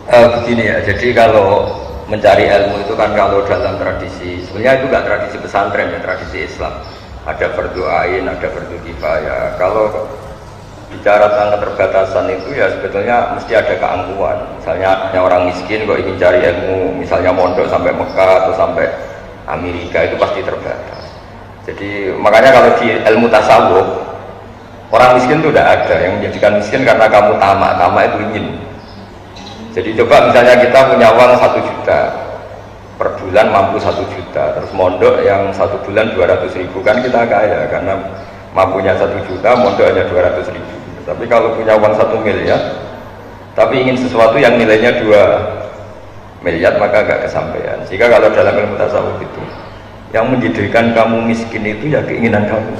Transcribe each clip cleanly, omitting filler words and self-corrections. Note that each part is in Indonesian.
Begini ya, jadi kalau mencari ilmu itu kan kalau dalam tradisi, sebenarnya itu nggak tradisi pesantren ya, tradisi Islam. Ada fardu ain, ada fardu kifayah. Kalau bicara tentang keterbatasan itu ya sebetulnya mesti ada keangkuhan. Misalnya hanya orang miskin kok ingin cari ilmu, misalnya mondok sampai Mekah atau sampai Amerika, itu pasti terbatas. Jadi makanya kalau di ilmu tasawuf, orang miskin itu tidak ada. Yang menjadikan miskin karena kamu tamak, tamak itu ingin. Jadi coba misalnya kita punya uang 1 juta per bulan, mampu 1 juta, terus mondok yang 1 bulan 200.000, kan kita kaya karena mampunya 1 juta, mondok hanya 200.000. Tapi kalau punya uang 1 miliar tapi ingin sesuatu yang nilainya 2 miliar, maka agak kesampaian. Sehingga kalau dalam ilmu tasawuf itu yang menjadikan kamu miskin itu ya keinginan kamu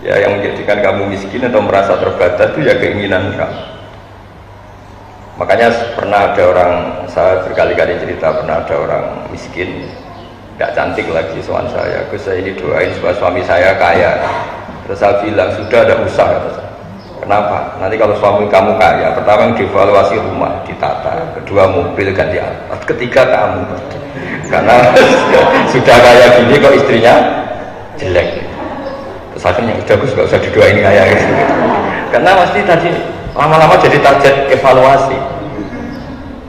ya, yang menjadikan kamu miskin atau merasa terbatas itu ya keinginan kamu. Makanya pernah ada orang, saya berkali-kali cerita, pernah ada orang miskin, tidak cantik lagi, soal saya, Gus saya ini doain supaya suami saya kaya. Terus saya bilang, sudah ada usaha. Kenapa? Nanti kalau suami kamu kaya, pertama yang dievaluasi rumah, ditata, kedua mobil ganti alat, ketiga kamu. Karena sudah kaya gini kok istrinya jelek. Terus akhirnya udah Gus gak usah didoain kaya gitu. Karena pasti tadi lama-lama jadi target evaluasi.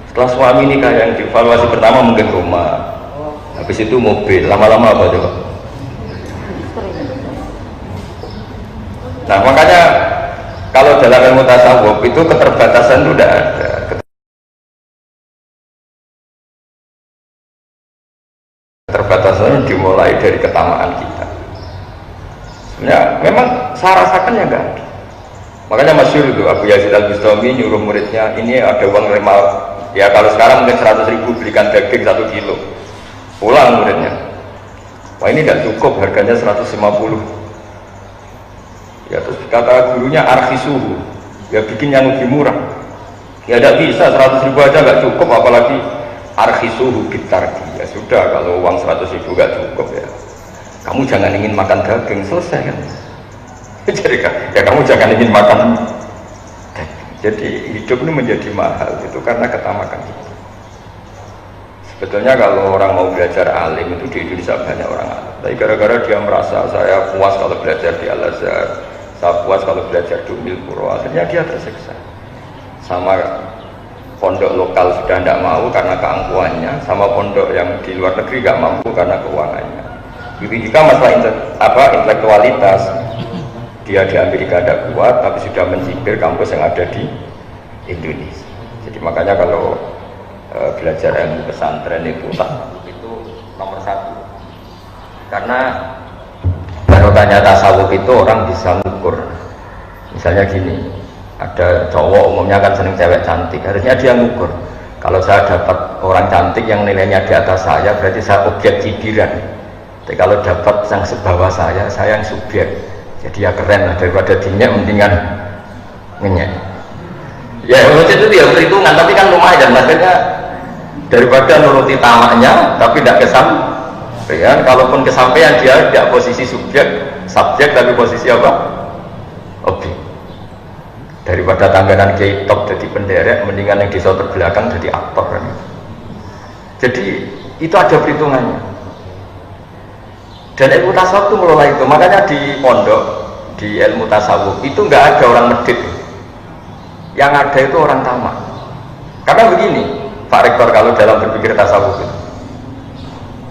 Setelah suami ini kayak yang dievaluasi pertama mungkin rumah, habis itu mobil, lama-lama apa coba? Nah makanya kalau dalam ilmu tasawuf itu keterbatasan itu tidak ada. Keterbatasan dimulai dari ketamaan kita. Sebenarnya memang saya rasakan ya enggak ada. Makanya masyhur itu Abu Yazid Al-Bustami nyuruh muridnya, ini ada uang remal ya, kalau sekarang mungkin 100.000 belikan daging 1 kilo, pulang muridnya, wah ini tidak cukup, harganya 150 ya. Terus kata gurunya arkhisuhu, ya bikin yang lebih murah ya, tidak bisa, 100.000 aja nggak cukup, apalagi arkhisuhu bitarki. Ya sudah, kalau uang 100.000 nggak cukup ya kamu jangan ingin makan daging, selesai kan. Jadi ya kamu jangan ingin makan. Jadi hidup ini menjadi mahal itu karena ketamakan kita. Sebetulnya kalau orang mau belajar alim itu di Indonesia banyak orang alim, tapi gara-gara dia merasa saya puas kalau belajar di Al-Azhar, saya puas kalau belajar di Ummul Qura, akhirnya dia tersiksa. Sama pondok lokal sudah tidak mau karena keangkuhannya, sama pondok yang di luar negeri nggak mampu karena keuangannya. Jika masalah intelektualitas, dia di Amerika ada kuat, tapi sudah mencibir kampus yang ada di Indonesia. Jadi makanya kalau belajar ilmu pesantren itu nomor 1. Karena kalau tanya tasawuf itu orang bisa ngukur. Misalnya gini, ada cowok umumnya kan seneng cewek cantik, harusnya dia ngukur. Kalau saya dapat orang cantik yang nilainya di atas saya, berarti saya objek cibiran. Tapi kalau dapat yang sebawah saya yang subjek. Jadi ya keren lah, daripada dinyak mendingan ngenyek. Ya menurut itu dia perhitungan, tapi kan lumayan, maksudnya daripada nuruti tamaknya tapi tidak kesampaian. Kalaupun kesampaian dia tidak posisi subjek, tapi posisi apa? Objek. Daripada tangganan kiai top jadi penderek, mendingan yang di soter belakang jadi aktor kan. Jadi itu ada perhitungannya. Dan ilmu tasawuf itu mulai itu, makanya di pondok, di ilmu tasawuf itu nggak ada orang medit, yang ada itu orang tamak. Karena begini Pak Rektor, kalau dalam berpikir tasawuf itu,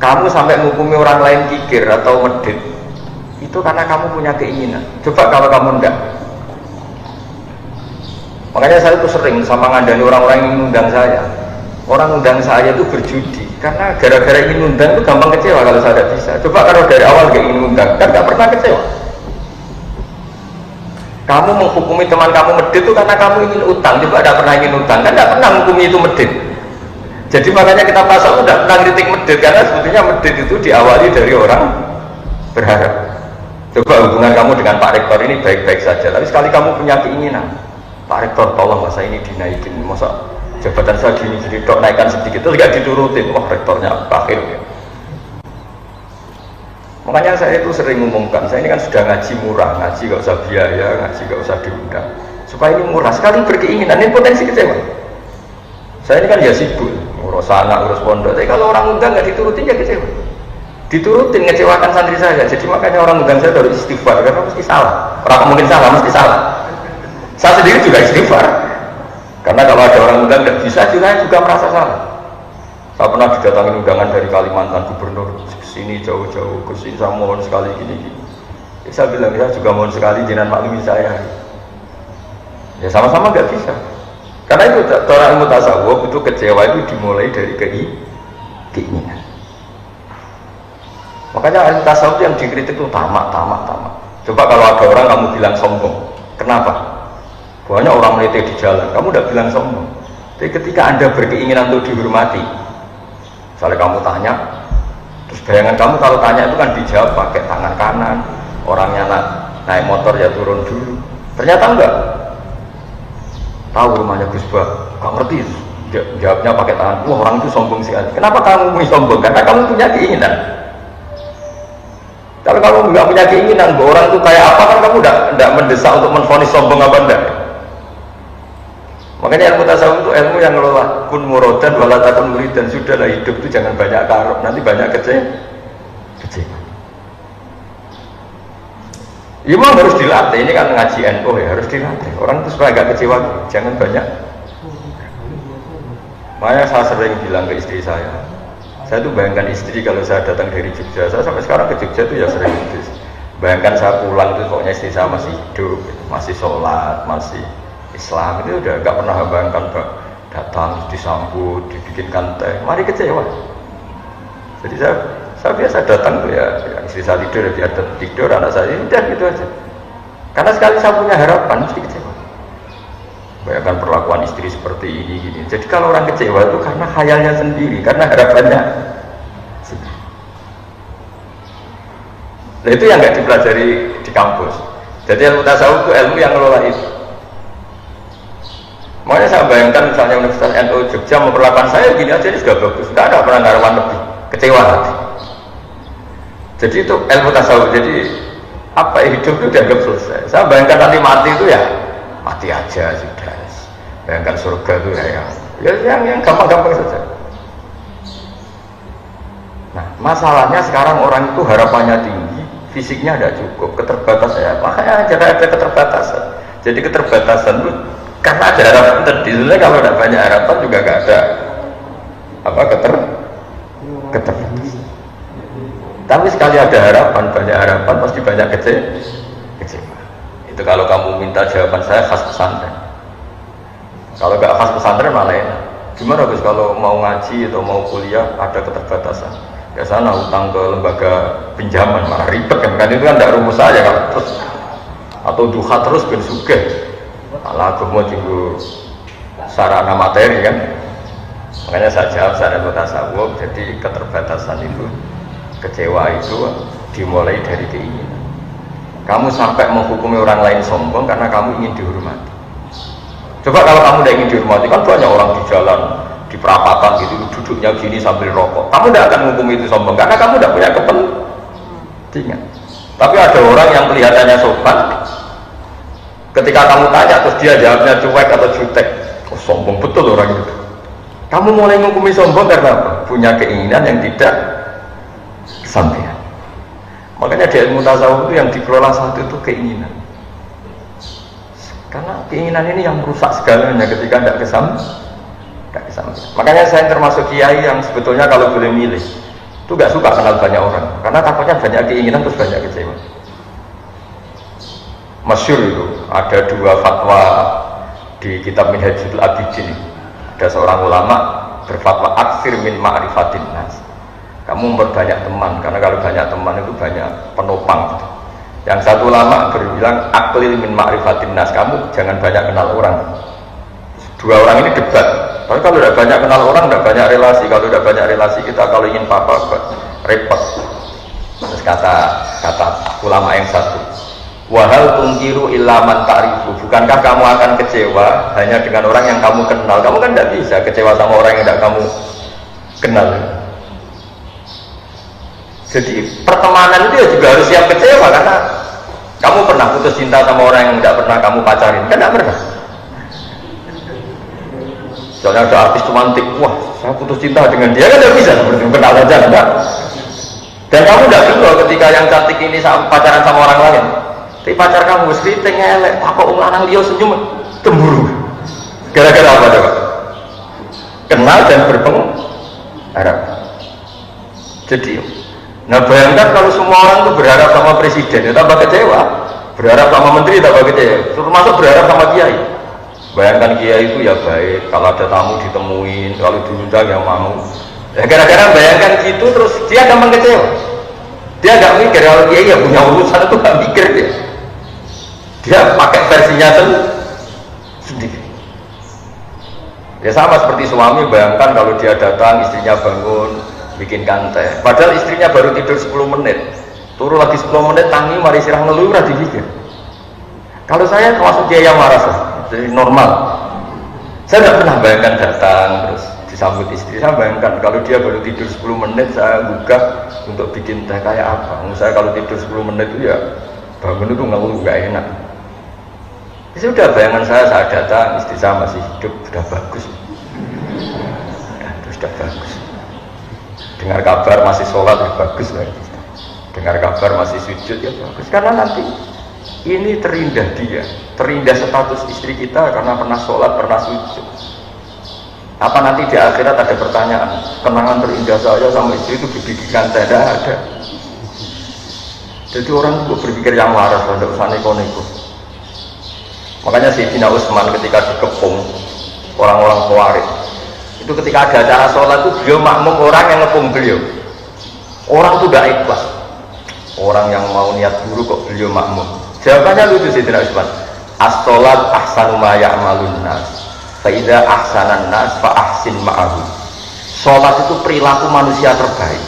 kamu sampai menghukumi orang lain kikir atau medit itu karena kamu punya keinginan. Coba kalau kamu enggak. Makanya saya itu sering sama ngandani orang-orang yang mengundang saya. Orang undang saya itu berjudi, karena gara-gara ingin undang itu gampang kecewa kalau saya tidak bisa. Coba kalau dari awal gak ingin undang, kan gak pernah kecewa. Kamu menghukumi teman kamu medit itu karena kamu ingin utang, coba tidak pernah ingin utang, kan gak pernah menghukumi itu medit. Jadi makanya kita pasal tidak pernah kritik medit, karena sebetulnya medit itu diawali dari orang berharap. Coba hubungan kamu dengan Pak Rektor ini baik-baik saja, tapi sekali kamu punya keinginan, Pak Rektor tolong masa ini dinaikin, masa jabatan saya gini dok, naikkan sedikit, itu tidak diturutin, wah rektornya akhir ya. Makanya saya itu sering ngumumkan, saya ini kan sudah ngaji murah, ngaji gak usah biaya, ngaji gak usah diundang, supaya ini murah. Sekali berkeinginan, ini potensi kecewa. Saya ini kan ya sibuk, urus anak, urus pondok. Tapi kalau orang undang nggak diturutin ya kecewa. Diturutin ngecewakan santri saya. Jadi makanya orang undang saya harus istighfar karena mesti salah. Orang mungkin salah, mesti salah. Saya sendiri juga istighfar. Karena kalau ada orang undang nggak bisa, saya juga merasa salah. Saya pernah didatangi undangan dari Kalimantan, gubernur ke sini jauh-jauh, ke sini saya mohon sekali gini-gini. Ya, saya bilang, saya juga mohon sekali jangan maklumi saya. Ya sama-sama nggak bisa. Karena itu orang ilmu tasawuf itu kecewa itu dimulai dari keinginan. Makanya ilmu tasawuf yang dikritik itu tamak. Coba kalau ada orang kamu bilang sombong, kenapa? Banyak orang meliti di jalan, kamu udah bilang sombong. Tapi ketika anda berkeinginan untuk dihormati, misalnya kamu tanya, terus bayangan kamu kalau tanya itu kan dijawab pakai tangan kanan, orangnya naik motor ya turun dulu. Ternyata enggak. Tahu rumahnya Gus Bah, gak ngerti jawabnya pakai tangan. Wah orang itu sombong sekali. Kenapa kamu sombong? Karena kamu punya keinginan. Kalau kamu nggak punya keinginan, orang itu kayak apa kan kamu tidak mendesak untuk menvonis sombong apa enggak. Makanya ilmu tasawuf itu ilmu yang ngelola kun murodan walatakun muridan. Sudahlah hidup itu jangan banyak karep, nanti banyak kecewa. Ya memang harus dilatih, ini kan ngaji NU ya, harus dilatih. Orang itu supaya agak kecewa, jangan banyak. Makanya saya sering bilang ke istri saya tuh bayangkan istri kalau saya datang dari Jogja, saya sampai sekarang ke Jogja tuh ya sering gitu. Bayangkan saya pulang itu pokoknya istri saya masih hidup, masih sholat, masih Islam, itu udah gak pernah bayangkan datang, disambut, dibikinkan teh, mari kecewa. Jadi saya biasa datang tuh ya istri saya tidur, dia tidur, anak saya udah gitu aja. Karena sekali saya punya harapan mesti kecewa. Bayangkan perlakuan istri seperti ini gini. Jadi kalau orang kecewa itu karena khayalnya sendiri, karena harapannya sendiri. Nah itu yang nggak dipelajari di kampus. Jadi ilmu tasawuf itu ilmu yang ngelola itu. Makanya saya bayangkan misalnya Universitas NU Jogja memperlakukan saya gini aja, ini sudah bagus, tidak ada pernah harapan lebih kecewa hati. Jadi itu ilmu tasawuf. Jadi apa hidup itu dianggap selesai. Saya bayangkan nanti mati itu ya mati aja sudah. Bayangkan surga itu ya yang gampang-gampang saja. Nah masalahnya sekarang orang itu harapannya tinggi, fisiknya tidak cukup, keterbatasan ya. Makanya ada keterbatasan. Jadi keterbatasan itu karena ada harapan tadi. Sebenarnya kalau tidak banyak harapan juga nggak ada keterbatasan. Tapi sekali ada harapan, banyak harapan pasti banyak kecewa. Itu kalau kamu minta jawaban saya khas pesantren. Kalau nggak khas pesantren malah enak. Gimana Gus kalau mau ngaji atau mau kuliah ada keterbatasan? Ya sana utang ke lembaga pinjaman malah ribet kan itu kan tidak rumus saja kan terus atau duha terus ben sugih. Malah aku mau tinggal sarana materi kan. Makanya saya jawab saya ilmu tasawuf. Jadi keterbatasan itu, kecewa itu dimulai dari keinginan. Kamu sampai menghukumi orang lain sombong karena kamu ingin dihormati. Coba kalau kamu tidak ingin dihormati, kan banyak orang di jalan, di perapatan gitu, duduknya gini sambil rokok. Kamu tidak akan menghukumi itu sombong karena kamu tidak punya kepentingan. Tapi ada orang yang kelihatannya sopan, ketika kamu tanya terus dia jawabnya cuek atau jutek, oh, sombong betul orang itu. Kamu mulai menghukumi sombong karena apa? Punya keinginan yang tidak kesampaian. Makanya di ilmu tasawuf itu yang dikelola satu itu keinginan. Karena keinginan ini yang merusak segalanya ketika tidak kesampaian. Makanya saya termasuk kiai yang sebetulnya kalau boleh milih itu gak suka kenal banyak orang karena takutnya banyak keinginan terus banyak kecewa. Masyhur itu ada dua fatwa di kitab Minhajul Abidin. Ada seorang ulama berfatwa aksir min ma'rifatin nas. Kamu memperbanyak teman karena kalau banyak teman itu banyak penopang gitu. Yang satu ulama berbilang aklil min ma'rifatin nas, kamu jangan banyak kenal orang. Dua orang ini debat. Tapi kalau tidak banyak kenal orang, tidak banyak relasi. Kalau tidak banyak relasi kita kalau ingin apa-apa repot. Terus kata ulama yang satu, wahal tungkiru ilaman ta'rifu, bukankah kamu akan kecewa hanya dengan orang yang kamu kenal? Kamu kan tidak bisa kecewa sama orang yang tidak kamu kenal. Jadi pertemanan itu ya juga harus siap kecewa karena kamu pernah putus cinta sama orang yang tidak pernah kamu pacarin, kan tidak pernah. Misalnya ada artis romantik, wah saya putus cinta dengan dia, kan tidak bisa seperti kenal saja, enggak. Dan kamu tidak juga ketika yang cantik ini pacaran sama orang lain. Tapi pacar kamu seriting elek, kok lanang liya senyum cemburu. Gara-gara apa coba? Kenal dan berpengaruh. Jadi, nah bayangkan kalau semua orang itu berharap sama presiden, ya tambah kecewa. Berharap sama menteri tambah kecewa. Termasuk berharap sama kiai. Bayangkan kiai itu ya baik, kalau ada tamu ditemuin, kalau diundang yang mau. Ya gara-gara bayangkan gitu terus dia gampang kecewa. Dia nggak mikir kalau kiai ya punya urusan itu nggak mikir dia. Dia pakai versinya sendiri. Ya sama seperti suami, bayangkan kalau dia datang istrinya bangun bikinkan teh, padahal istrinya baru tidur 10 menit, turun lagi 10 menit tangi mari sirah ngeluh ora dipikir. Kalau saya termasuk dia yang marah, jadi normal. Saya tidak pernah bayangkan datang terus disambut istri. Saya bayangkan kalau dia baru tidur 10 menit saya gugah untuk bikin teh kayak apa. Saya kalau tidur 10 menit itu ya bangun itu ngeluh nggak enak. Ya sudah, bayangan saya datang istri saya masih hidup, sudah bagus. Ya, itu sudah bagus. Dengar kabar masih sholat ya bagus lah. Dengar kabar masih sujud ya bagus. Karena nanti ini terindah dia, terindah status istri kita karena pernah sholat, pernah sujud. Apa nanti di akhirat ada pertanyaan, kenangan terindah saya sama istri itu dibikinkan tidak ada. Jadi orang itu berpikir yang waras, tidak usah neko-neko. Makanya Sayyidina Utsman ketika dikepung orang-orang Khawarij, itu ketika ada acara sholat itu beliau makmum orang yang ngepung beliau. Orang itu tidak ikhlas. Orang yang mau niat buruk kok beliau makmum. Jawabannya lucu Sayyidina Utsman. As-sholat ahsanu ma ya'malun nas. Fa idza ahsanan nas fa ahsin ma'ahu. Sholat itu perilaku manusia terbaik.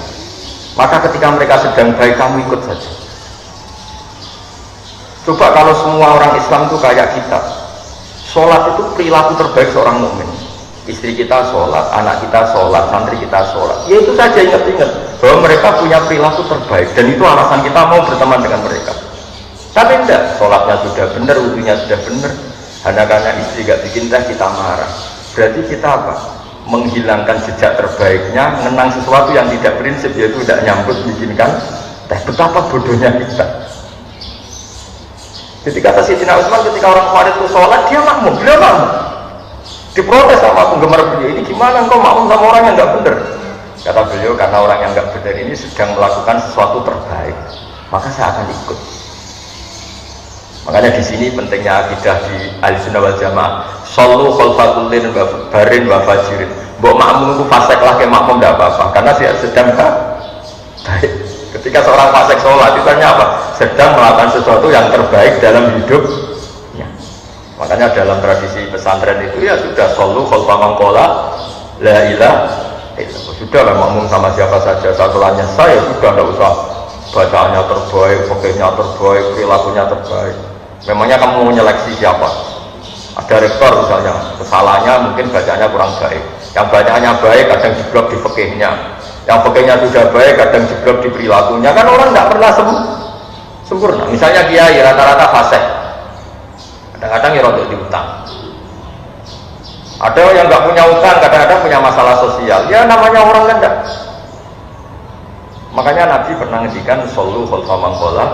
Maka ketika mereka sedang baik kamu ikut saja. Coba kalau semua orang Islam itu kayak kita, sholat itu perilaku terbaik seorang mukmin. Istri kita sholat, anak kita sholat, santri kita sholat. Ya itu saja, ingat-ingat bahwa mereka punya perilaku terbaik dan itu alasan kita mau berteman dengan mereka. Tapi enggak, sholatnya sudah benar, wudunya sudah benar, hanya karena istri gak bikin teh kita marah. Berarti kita apa? Menghilangkan jejak terbaiknya, mengenang sesuatu yang tidak prinsip, yaitu tidak nyambut bikinkan teh. Betapa bodohnya kita. Jadi kata Sayyidina Utsman ketika orang Khawarij itu sholat, dia makmum, beliau makmum. Diprotes sama penggemar beliau, ini gimana engkau makmum sama orang yang nggak benar? Kata beliau, karena orang yang nggak benar ini sedang melakukan sesuatu terbaik, maka saya akan ikut. Makanya di sini pentingnya akidah di Ahlussunnah wal Jamaah. Shollu khalfa kullin barin wa fajirin. Mbok makmum itu fasik lah ke makmum tidak apa-apa, karena dia sedang baik. Ketika seorang fasik sholat, itu apa? Sedang melakukan sesuatu yang terbaik dalam hidupnya. Makanya dalam tradisi pesantren itu ya sudah shollu khalfa man qala la ilaha illallah. Sudah lah makmum sama siapa saja, satulannya saya sudah tidak usah bacaannya terbaik, fikihnya terbaik, perilakunya terbaik. Memangnya kamu mau menyeleksi siapa? Ada rektor misalnya, kesalahannya mungkin bacaannya kurang baik. Yang bacaannya baik kadang jeblok di fikihnya. Yang fikihnya sudah baik kadang jeblok di perilakunya. Kan orang tidak pernah sempurna. Misalnya kiai rata-rata fasik, kadang-kadang ya rotok diutang. Ada yang nggak punya utang, kadang-kadang punya masalah sosial. Ya namanya orang kan enggak. Makanya Nabi pernah ngendikan shollu khalfa man qala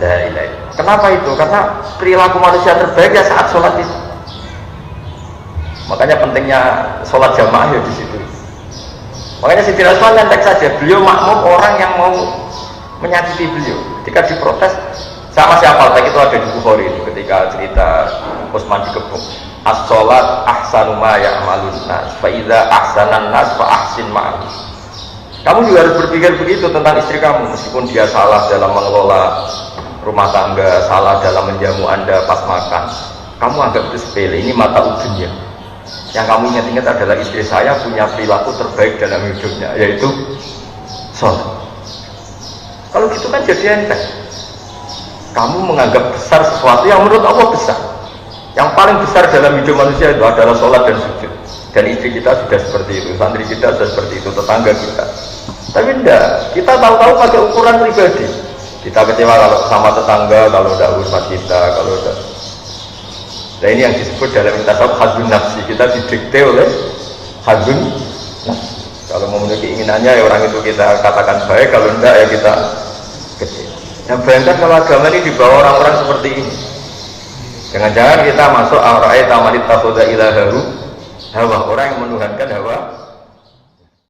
la ilaha illallah. Kenapa itu? Karena perilaku manusia terbaik ya saat sholat itu. Makanya pentingnya sholat jamaah ya di situ. Makanya Sayyidina Utsman nyantek saja, beliau makmum orang yang mau menyakiti beliau. Ketika diprotes, sama siapa? Baik itu ada di Bukhari itu ketika cerita Utsman dikepung. As-sholat ahsanu ma ya'malun nas, fa idza ahsanan nas fa ahsin ma'ahu. Kamu juga harus berpikir begitu tentang istri kamu, meskipun dia salah dalam mengelola rumah tangga, salah dalam menjamu Anda pas makan. Kamu anggap itu sepele, ini mata ujungnya. Yang kamu ingat-ingat adalah istri saya punya perilaku terbaik dalam hidupnya, yaitu sholat. Kalau gitu kan jadi enteng. Kamu menganggap besar sesuatu yang menurut Allah besar. Yang paling besar dalam hidup manusia itu adalah sholat dan sujud. Dan istri kita sudah seperti itu, santri kita sudah seperti itu, tetangga kita. Tapi enggak, kita tahu-tahu pakai ukuran pribadi. Kita kecewa kalau sama tetangga, kalau tidak hormat kita, kalau tidak. Nah ini yang disebut dalam tasawuf hadun nafsi, kita didikte oleh hadun. Nah, kalau memiliki keinginannya ya orang itu kita katakan baik, kalau enggak ya kita kecil. Yang bayangkan kalau agama ini dibawa orang-orang seperti ini. Jangan-jangan kita masuk aurai tamanit takoda ilaharu hawa, orang yang menuhankan hawa